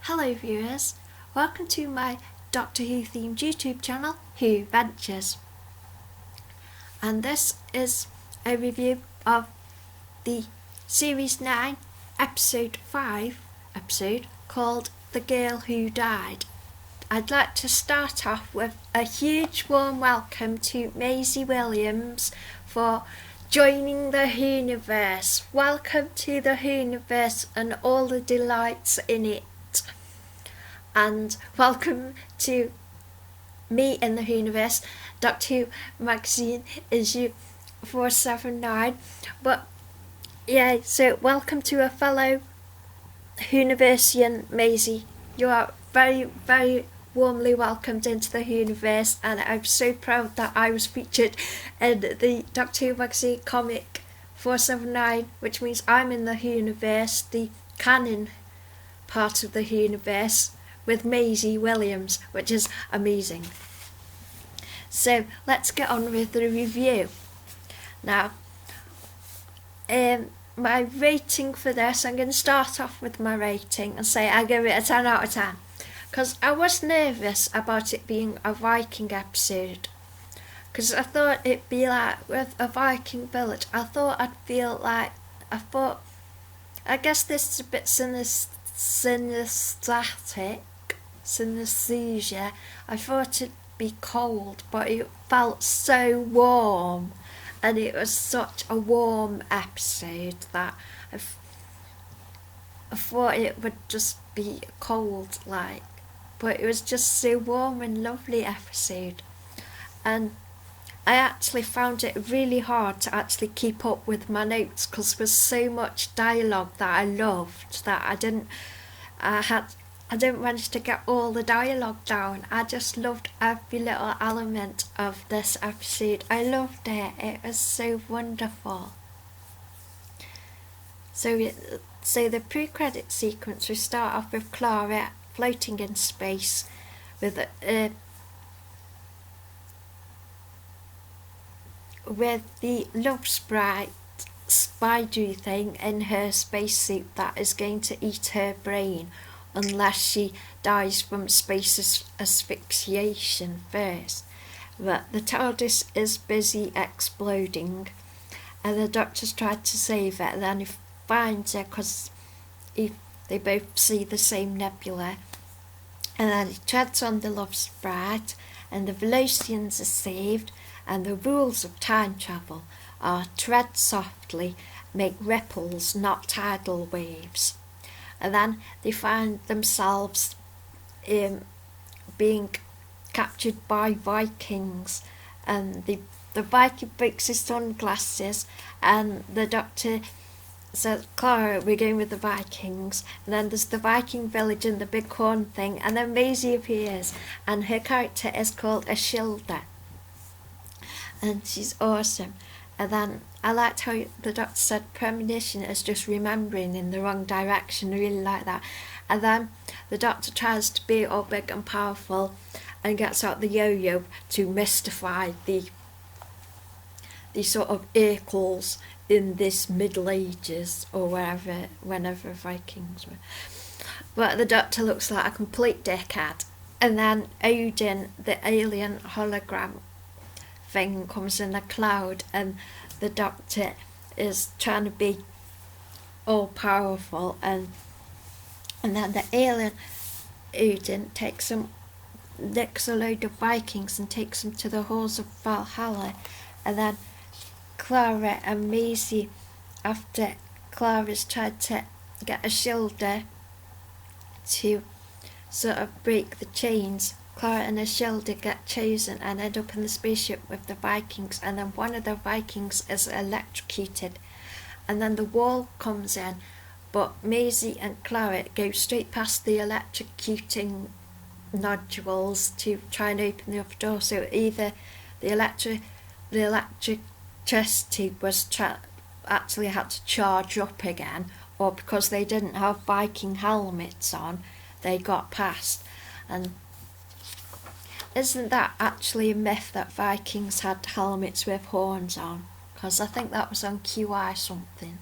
Hello viewers, welcome to my Doctor Who themed YouTube channel, Who Ventures. And this is a review of the Series 9, Episode 5 episode called The Girl Who Died. I'd like to start off with a huge warm welcome to Maisie Williams for joining the Whoniverse. Welcome to the Whoniverse and all the delights in it. And welcome to me in the Whoniverse. Doctor Who magazine issue 479. But yeah, so welcome to a fellow Whoniversian, Maisie. You are very, very warmly welcomed into the Whoniverse, and I'm so proud that I was featured in the Doctor Who magazine comic 479, which means I'm in the Whoniverse, the canon part of the Whoniverse, with Maisie Williams, which is amazing. So let's get on with the review. Now, my rating for this, I'm going to start off with my rating and say I give it a 10 out of 10. Because I was nervous about it being a Viking episode. Because I thought it'd be like with a Viking village. I thought I'd feel like, I guess this is a bit synesthesia. I thought it'd be cold, but it felt so warm, and it was such a warm episode that I thought it would just be cold, but it was just so warm and lovely episode. And I actually found it really hard to actually keep up with my notes because there was so much dialogue that I loved that I didn't manage to get all the dialogue down. I just loved every little element of this episode. I loved it. It was so wonderful. So the pre-credit sequence, we start off with Clara floating in space with the love sprite spidery thing in her spacesuit that is going to eat her brain unless she dies from space asphyxiation first. But the TARDIS is busy exploding, and the Doctor's tried to save it, and then he finds her because they both see the same nebula, and then he treads on the love sprite, and the Velocians are saved, and the rules of time travel are tread softly, make ripples, not tidal waves. And then they find themselves being captured by Vikings, and the Viking breaks his sunglasses, and the Doctor says, Clara, we're going with the Vikings. And then there's the Viking village and the big horn thing, and then Maisie appears, and her character is called Ashilda, and she's awesome. And then I liked how the Doctor said premonition is just remembering in the wrong direction. I really like that. And then the Doctor tries to be all big and powerful and gets out the yo-yo to mystify the sort of equals in this Middle Ages or whenever Vikings were. But the Doctor looks like a complete dickhead. And then Odin, the alien hologram thing, comes in a cloud, and the Doctor is trying to be all powerful, and then the alien Odin nicks a load of Vikings and takes them to the halls of Valhalla. And then Clara and Maisie, after Clara's tried to get Ashilda to sort of break the chains, Clara and Ashilda get chosen and end up in the spaceship with the Vikings, and then one of the Vikings is electrocuted, and then the wall comes in, but Maisie and Clara go straight past the electrocuting nodules to try and open the other door. So either the electricity was actually had to charge up again, or because they didn't have Viking helmets on, they got past. And isn't that actually a myth that Vikings had helmets with horns on? Because I think that was on QI something,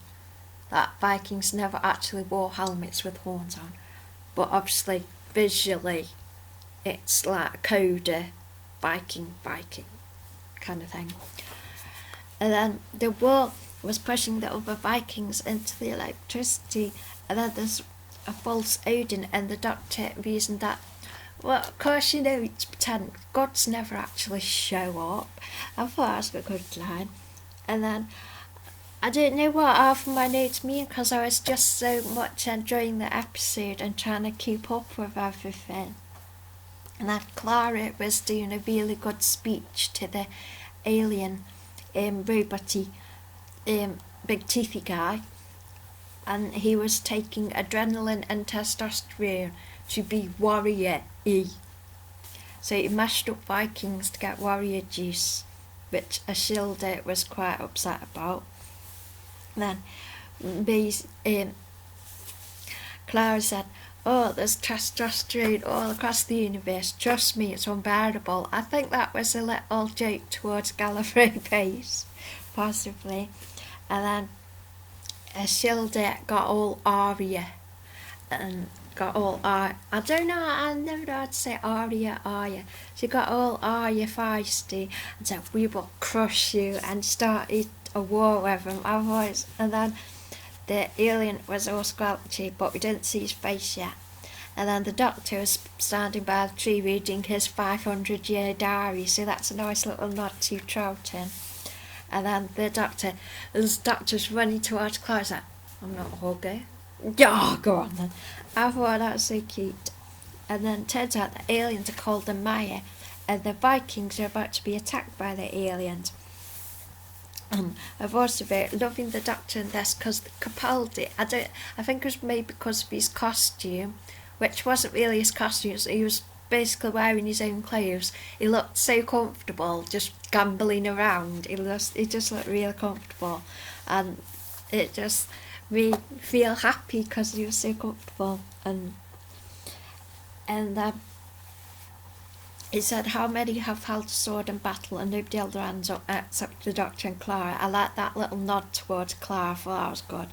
that Vikings never actually wore helmets with horns on. but obviously visually it's like a coda Viking kind of thing. And then the wolf was pushing the other Vikings into the electricity, and then there's a false Odin, and the Doctor reasoned that, well, of course, it's pretend. Gods never actually show up. I thought that was a good line. And then I didn't know what half of my notes mean because I was just so much enjoying the episode and trying to keep up with everything. And then Clara was doing a really good speech to the alien roboty big teethy guy, and he was taking adrenaline and testosterone to be warrior-y. So he mashed up Vikings to get warrior juice, which Ashilda was quite upset about. Then Clara said, "Oh, there's testosterone all across the universe. Trust me, it's unbearable." I think that was a little joke towards Gallifrey Base, possibly. And then Ashilda got all Arya and got all I don't know, I never know how to say Arya. She got all Arya feisty and said, "We will crush you," and started a war with him. And then the alien was all squelchy, but we didn't see his face yet. And then the Doctor was standing by the tree reading his 500-year diary, so that's a nice little nod to Troughton. And then the Doctor's running towards Clara, he's like, "I'm not a hugger." "Yeah, go on then." I thought that was so cute. And then it turns out the aliens are called the Maya, and the Vikings are about to be attacked by the aliens. I've also been loving the Doctor in this because Capaldi, I think it was maybe because of his costume, which wasn't really his costume, so he was basically wearing his own clothes. He looked so comfortable, just gambling around. He just looked really comfortable, and it just made me feel happy because he was so comfortable. And he said, "How many have held a sword in battle and nobody held their hands up except the Doctor and Clara?" I like that little nod towards Clara. I thought that was good.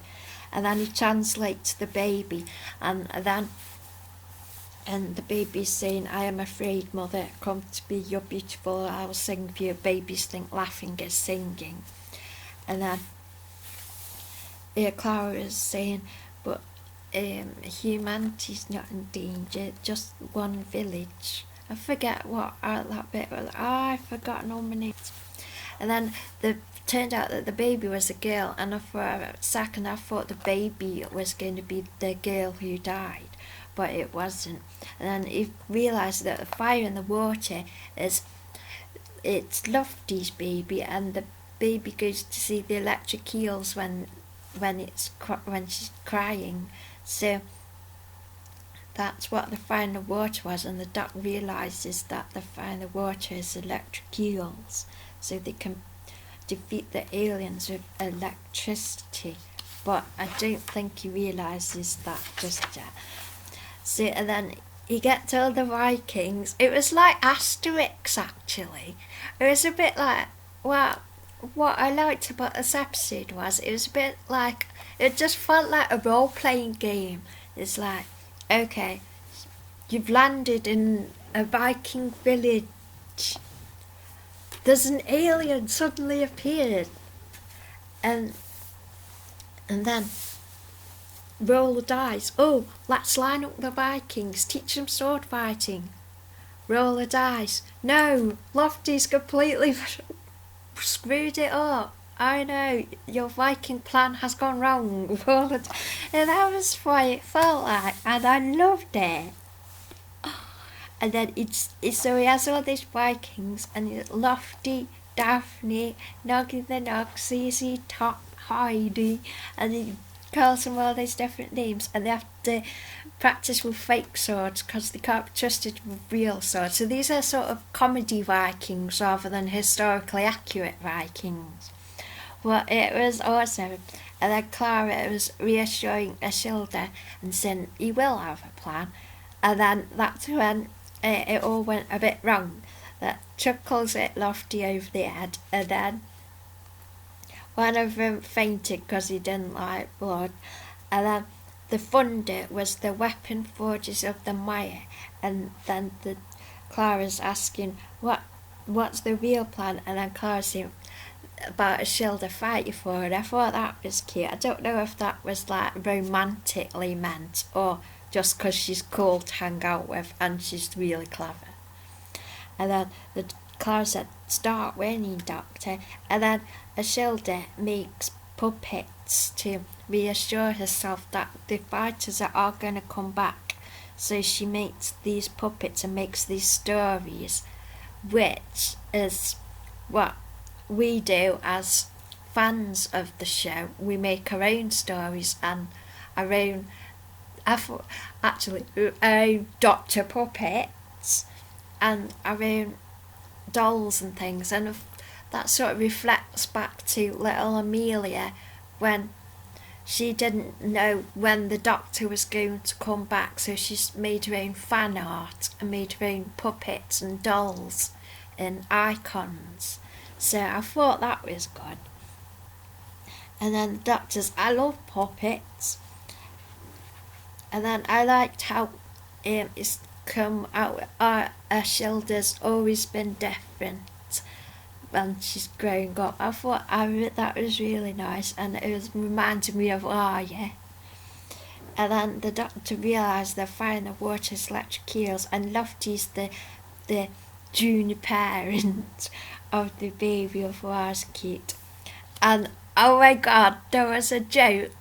And then he translates the baby, and the baby's saying, "I am afraid, mother, come to be, you're beautiful, I will sing for you." Babies think laughing is singing. And then Clara is saying, "But humanity's not in danger, just one village." I forget what that bit was. I've forgotten all my names. And then it turned out that the baby was a girl, and for a second I thought the baby was going to be the girl who died, but it wasn't. And then he realised that the fire in the water it's Lofty's baby, and the baby goes to see the electric eels when she's crying. So that's what the fire in the water was, and the Doc realises that the fire in the water is electric eels, so they can defeat the aliens with electricity. But I don't think he realises that just yet. So, and then he gets all the Vikings. It was like Asterix, actually. It was a bit like, well, what I liked about this episode was it was a bit like, it just felt like a role-playing game. It's like, okay, you've landed in a Viking village. There's an alien suddenly appeared. And then roll the dice. "Oh, let's line up the Vikings, teach them sword fighting." Roll the dice. "No, Lofty's completely screwed it up. I know, your Viking plan has gone wrong." And that was what it felt like, and I loved it. And then so he has all these Vikings, and it's Lofty, Daphne, Noggy the Nog, CC, Top, Heidi, and he calls them all these different names, and they have to practice with fake swords because they can't be trusted with real swords. So these are sort of comedy Vikings rather than historically accurate Vikings. Well, it was awesome. And then Clara was reassuring Ashilda and saying he will have a plan. And then that's when it all went a bit wrong. That chuckles hit Lofty over the head, and then one of them fainted because he didn't like blood. And then the funder was the weapon forges of the Maya, and then Clara's asking what's the real plan, and then Clara's saying about a shield to fight you for it. I thought that was cute. I don't know if that was like romantically meant or just because she's cool to hang out with and she's really clever. And then Clara said, "Start winning, Doctor." And then Ashilda makes puppets to reassure herself that the fighters are all going to come back. So she makes these puppets and makes these stories, which is what we do as fans of the show. We make our own stories and our own, our own Doctor puppets and our own dolls and things, and that sort of reflects back to little Amelia when she didn't know when the Doctor was going to come back, so she's made her own fan art and made her own puppets and dolls and icons. So I thought that was good. And then the Doctor's, "I love puppets." And then I liked how it's come out, Ashilda's always been different when she's growing up. I thought that was really nice, and it was reminding me of Arya. And then the Doctor realised they're firing the water's electric eels, and Lofty's the junior parent of the baby of was cute. And oh my god, there was a joke.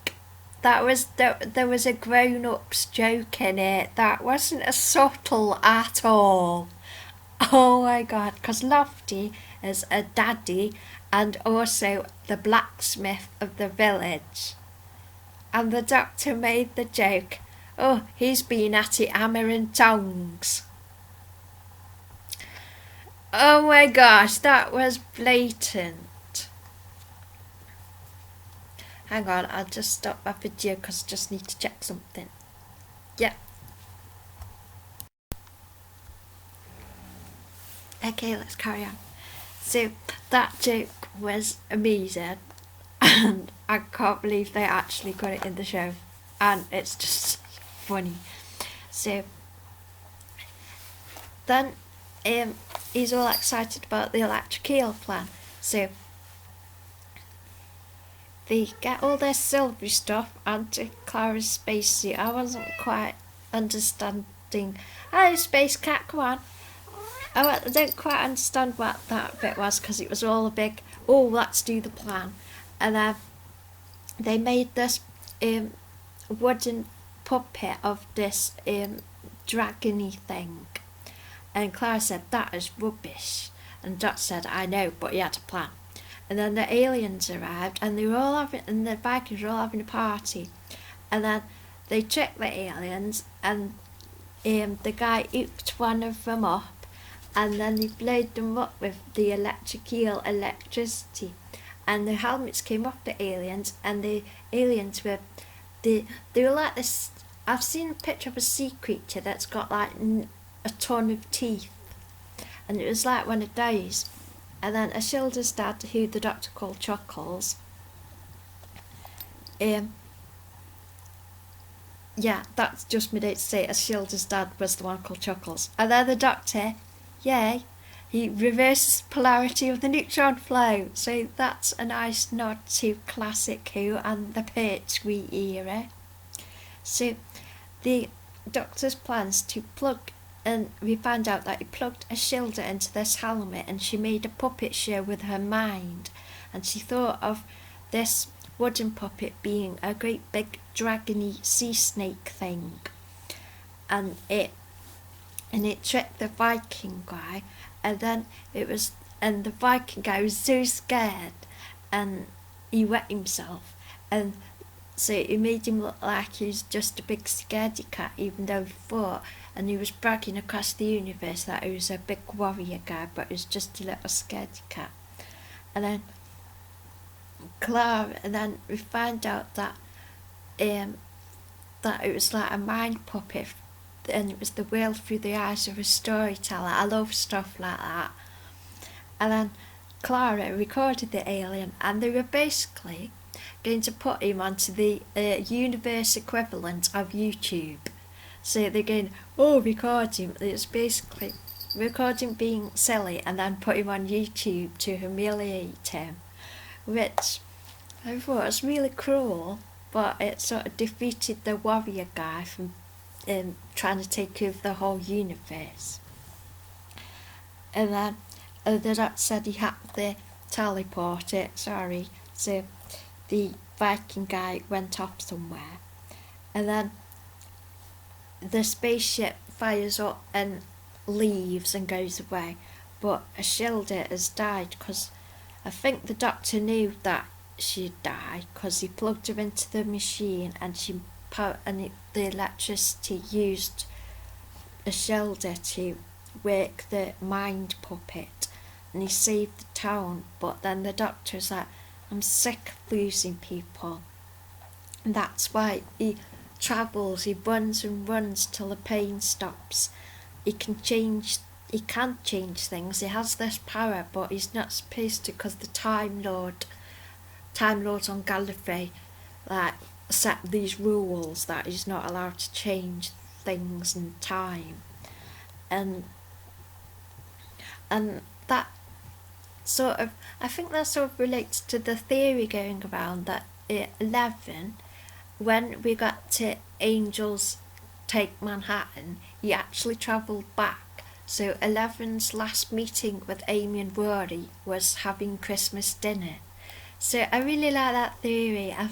There was a grown-ups joke in it that wasn't as subtle at all. Oh my god, because Lofty is a daddy and also the blacksmith of the village. And the Doctor made the joke, "Oh, he's been at it hammer and tongs." Oh my gosh, that was blatant. Hang on, I'll just stop my video because I just need to check something. Yeah. Okay, let's carry on. So that joke was amazing, and I can't believe they actually got it in the show, and it's just funny. So then he's all excited about the electric eel plan. So they get all their silvery stuff onto Clara's spacesuit. I wasn't quite understanding. "Hello, Space Cat, come on." I don't quite understand what that bit was because it was all a big, "Oh, let's do the plan." And then they made this wooden puppet of this dragony thing. And Clara said, "That is rubbish." And Dot said, "I know, but you had a plan." And then the aliens arrived, and and the Vikings were all having a party. And then they tricked the aliens, and the guy hooked one of them up, and then they blowed them up with the electric eel electricity. And the helmets came off the aliens, and the aliens were, they were like this. I've seen a picture of a sea creature that's got like a ton of teeth, and it was like one of those. And then Ashilda's dad, who the Doctor called Chuckles, yeah, that's just me to say. Ashilda's dad was the one called Chuckles. And then the Doctor, yay, he reverses polarity of the neutron flow. So that's a nice nod to classic Who and the Pertwee era. So the Doctor's plans to plug, and we found out that he plugged Ashilda into this helmet, and she made a puppet show with her mind, and she thought of this wooden puppet being a great big dragony sea snake thing, and it tricked the Viking guy, and then the Viking guy was so scared, and he wet himself, and so it made him look like he was just a big scaredy cat, even though he fought, and he was bragging across the universe that he was a big warrior guy, but he was just a little scaredy cat. And then we find out that that it was like a mind puppet, and it was the world through the eyes of a storyteller. I love stuff like that. And then Clara recorded the alien, and they were basically going to put him onto the universe equivalent of YouTube. So they're going, oh, record him. It's basically record him being silly and then put him on YouTube to humiliate him, which I thought was really cruel, but it sort of defeated the warrior guy from trying to take over the whole universe. And then the doctor said he had to teleport it, so the Viking guy went off somewhere. And then the spaceship fires up and leaves and goes away, but Ashilda has died because I think the doctor knew that she'd die because he plugged her into the machine and the electricity used Ashilda to wake the mind puppet, and he saved the town. But then the doctor's like, I'm sick of losing people, and that's why he travels, he runs and runs till the pain stops. He can't change things, he has this power, but he's not supposed to because the Time Lords on Gallifrey set these rules that he's not allowed to change things in time. And that sort of, I think that sort of relates to the theory going around that 11, when we got to Angel's Take Manhattan, he actually travelled back. So 11's last meeting with Amy and Rory was having Christmas dinner. So I really like that theory. I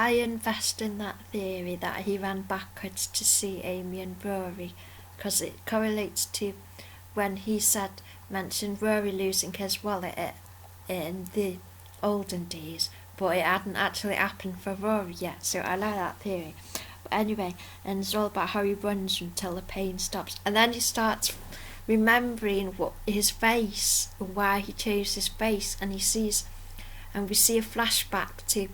invest in that theory that he ran backwards to see Amy and Rory, because it correlates to when he mentioned Rory losing his wallet in the olden days, but it hadn't actually happened for Rory yet, so I like that theory. But anyway, and it's all about how he runs until the pain stops, and then he starts remembering what his face, why he chose his face, and we see a flashback to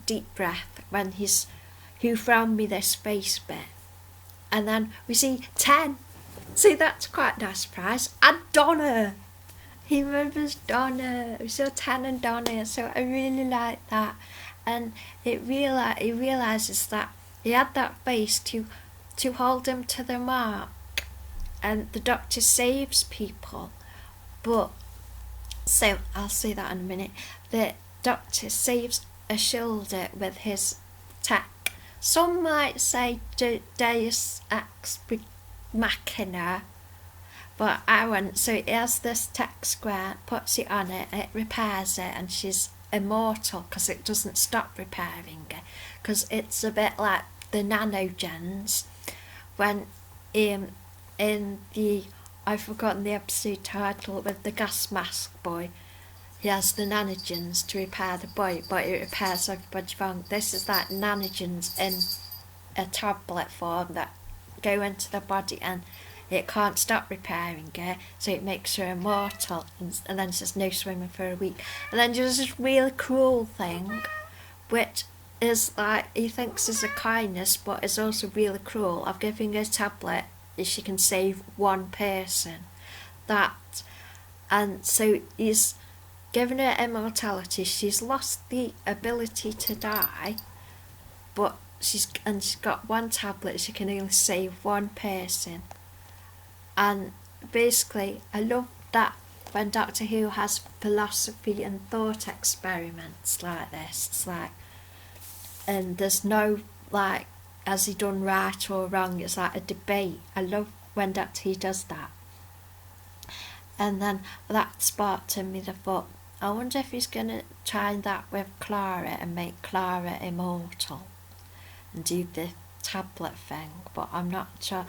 Deep Breath when he's who found me this face bit, and then we see 10. See, that's quite a nice surprise. And Donna, he remembers Donna. We saw 10 and Donna, so I really like that. And he realises that he had that face to hold him to the mark, and the doctor saves people. But so I'll say that in a minute. The doctor saves Ashilda with his tech. Some might say Deus Ex Machina, but I won't. So he has this tech square, puts it on it, it repairs it, and she's immortal because it doesn't stop repairing it. Because it's a bit like the nanogens when in the, I've forgotten the episode title, with the gas mask boy. He has the nanogens to repair the boy, but it repairs everybody wrong. This is like nanogens in a tablet form that go into the body, and it can't stop repairing it, so it makes her immortal. And then says no swimming for a week. And then there's this really cruel thing, which is like he thinks is a kindness, but is also really cruel, of giving her a tablet if she can save one person. And so he's given her immortality. She's lost the ability to die, but she's got one tablet. She can only save one person. And basically, I love that when Doctor Who has philosophy and thought experiments like this. It's like, and there's no like, has he done right or wrong? It's like a debate. I love when Doctor Who does that. And then that sparked in me the thought, I wonder if he's going to try that with Clara and make Clara immortal and do the tablet thing, but I'm not sure.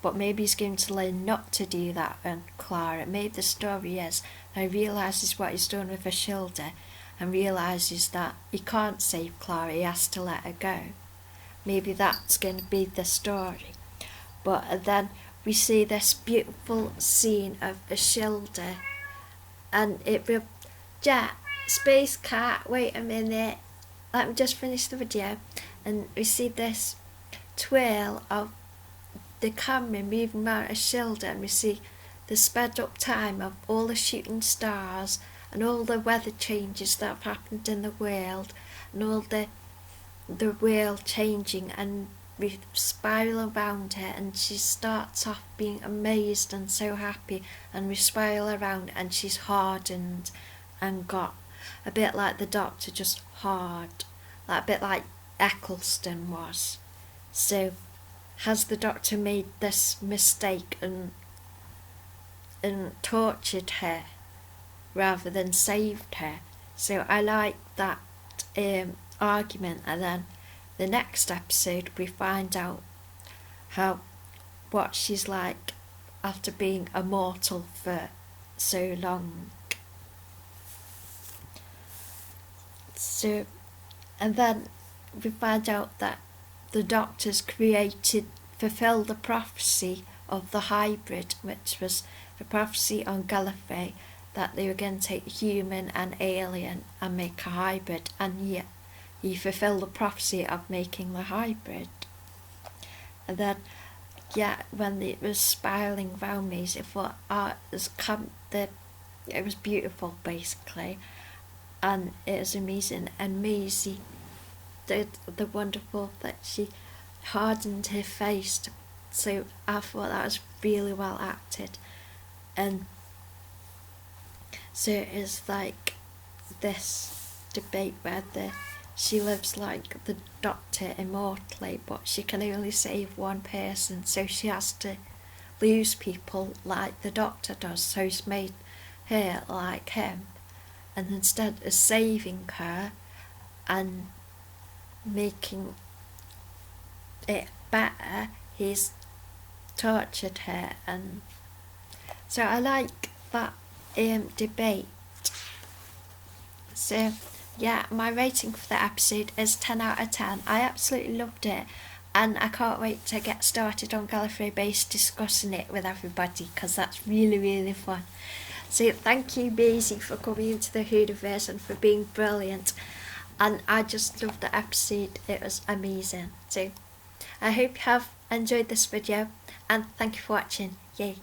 But maybe he's going to learn not to do that with Clara. Maybe the story is he realises what he's done with Ashilda and realises that he can't save Clara, he has to let her go. Maybe that's going to be the story. But then we see this beautiful scene of Ashilda, and it will, Space Cat, wait a minute, let me just finish the video. And we see this twirl of the camera moving around Ashilda, and we see the sped up time of all the shooting stars and all the weather changes that have happened in the world, and all the world changing, and we spiral around her, and she starts off being amazed and so happy, and we spiral around and she's hardened and got a bit like the Doctor, just hard, like a bit like Eccleston was. So has the Doctor made this mistake and tortured her rather than saved her? So I like that argument. And then the next episode we find out what she's like after being immortal for so long. So, and then we find out that the Doctor's fulfilled the prophecy of the hybrid, which was the prophecy on Gallifrey, that they were going to take human and alien and make a hybrid, and yet he fulfilled the prophecy of making the hybrid. And then, when it was spiraling round me, I thought, it was beautiful, basically, and it was amazing. And Maisie did the wonderful that she hardened her face, so I thought that was really well acted. And so it's like this debate whether she lives like the Doctor immortally, but she can only save one person, so she has to lose people like the Doctor does, so he's made her like him, and instead of saving her and making it better, he's tortured her. And so I like that debate. So my rating for the episode is 10 out of 10. I absolutely loved it, and I can't wait to get started on Gallifrey Base discussing it with everybody, because that's really, really fun. So thank you, Maisie, for coming into the Whoviverse and for being brilliant. And I just loved the episode, it was amazing. So I hope you have enjoyed this video, and thank you for watching. Yay!